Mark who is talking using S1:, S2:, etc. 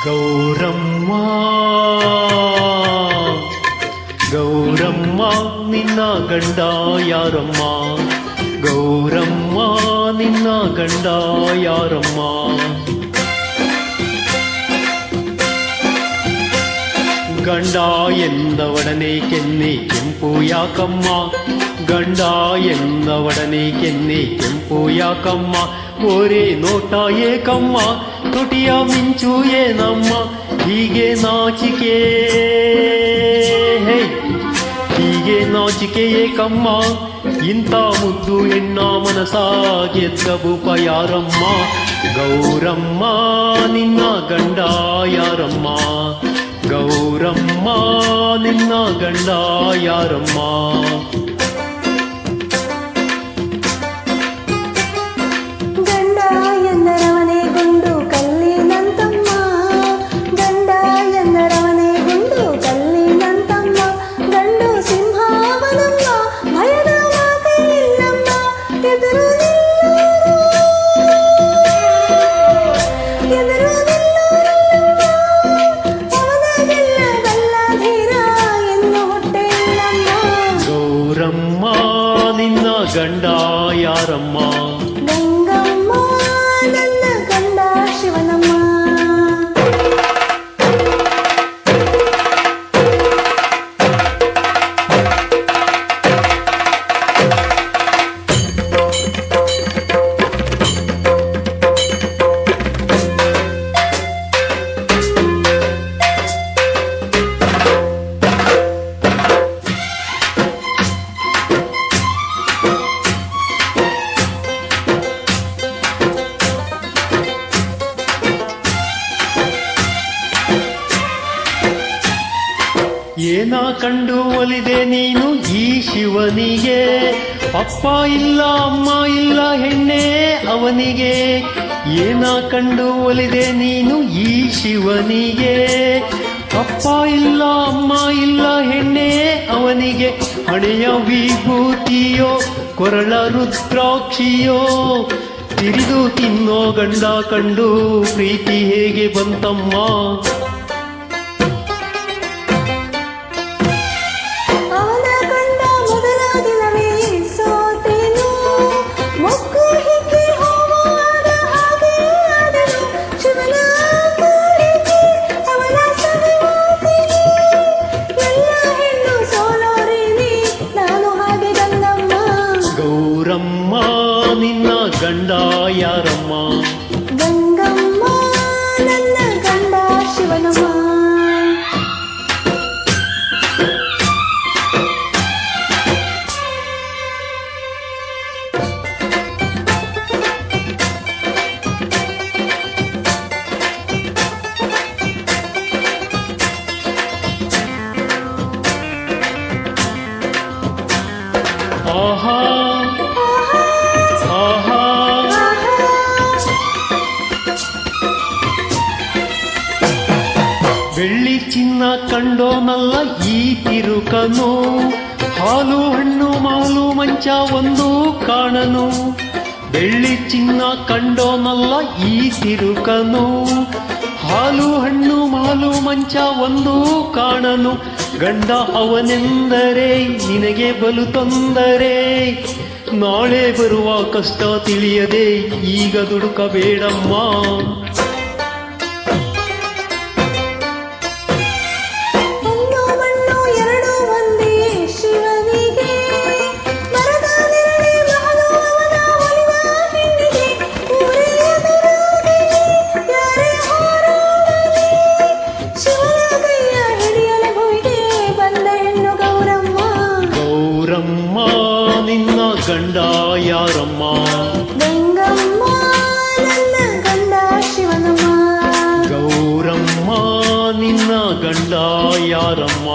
S1: ಗೌರಮ್ಮ ಗೌರಮ್ಮ ನಿನ್ನ ಗಂಡ ಯಾರಮ್ಮ? ಗೌರಮ್ಮ ನಿನ್ನ ಗಂಡ ಯಾರಮ್ಮ? ಗಂಡ ಎಂದವಡನೆ ಕೆನ್ನೆ ಕೆಂಪು ಯಾಕಮ್ಮ? ಗಂಡ ಎಂದವಡನೆ ಕೆನ್ನೆ ಕೆಂಪು ಯಾಕಮ್ಮ? ಓರೆ ನೋಟ ಏಕಮ್ಮ, ತುಟಿಯ ಮಿಂಚು ಏನಮ್ಮ? ಹೀಗೆ ನಾಚಿಕೆ ಹೀಗೆ ನಾಚಿಕೆ ಏಕಮ್ಮ? ಇಂಥ ಮುದ್ದು ಹೆಣ್ಣ ಮನಸ ಗೆದ್ದ ಭೂಪ ಯಾರಮ್ಮ? ಗೌರಮ್ಮ ನಿನ್ನ ಗಂಡ ಯಾರಮ್ಮ? ಗೌರಮ್ಮ ನಿನ್ನ ಗಂಡ ಯಾರಮ್ಮ? ಗೌರಮ್ಮ ನಿನ್ನ ಗಂಡ ಯಾರಮ್ಮ?
S2: ಗಂಗಮ್ಮ ನನ್ನ ಗಂಡ ಶಿವನಮ್ಮ.
S1: ಏನ ಕಂಡು ಒಲಿದೆ ನೀನು ಈ ಶಿವನಿಗೆ? ಅಪ್ಪ ಇಲ್ಲ ಅಮ್ಮ ಇಲ್ಲ ಹೆಣ್ಣೆ ಅವನಿಗೆ. ಏನ ಕಂಡು ಒಲಿದೆ ನೀನು ಈ ಶಿವನಿಗೆ? ಅಪ್ಪ ಇಲ್ಲ ಅಮ್ಮ ಇಲ್ಲ ಹೆಣ್ಣೆ ಅವನಿಗೆ. ಹಣೆಯ ವಿಭೂತಿಯೋ ಕೊರಳ ರುದ್ರಾಕ್ಷಿಯೋ ತಿರಿದು ತಿನ್ನೋ ಗಂಡ ಕಂಡು ಪ್ರೀತಿ ಹೇಗೆ ಬಂತಮ್ಮ? ಗೌರಮ್ಮ ನಿನ್ನ ಗಂಡ ಯಾರಮ್ಮ?
S2: ಗಂಗಮ್ಮ ನನ್ನ ಗಂಡ ಶಿವನಮ್ಮ.
S1: ಆಹಾ ಬೆಳ್ಳಿ ಚಿನ್ನ ಕಂಡೋನಲ್ಲ ಈ ತಿರುಕನು, ಹಾಲು ಹಣ್ಣು ಮಾಲು ಮಂಚ ಒಂದು ಕಾಣನು. ಬೆಳ್ಳಿ ಚಿನ್ನ ಕಂಡೋನಲ್ಲ ಈ ತಿರುಕನು, ಹಾಲು ಹಣ್ಣು ಮಾಲು ಮಂಚ ಒಂದು ಕಾಣನು. ಗಂಡ ಅವನೆಂದರೆ ನಿನಗೆ ಬಲು ತೊಂದರೆ, ನಾಳೆ ಬರುವ ಕಷ್ಟ ತಿಳಿಯದೆ ಈಗ ದುಡುಕಬೇಡಮ್ಮ. ಗೌರಮ್ಮ ನಿನ್ನ ಗಂಡ ಯಾರಮ್ಮ?
S2: ಗಂಗಮ್ಮ ನನ್ನ ಗಂಡ ಶಿವನಮ್ಮ.
S1: ಗೌರಮ್ಮ ನಿನ್ನ ಗಂಡ ಯಾರಮ್ಮ?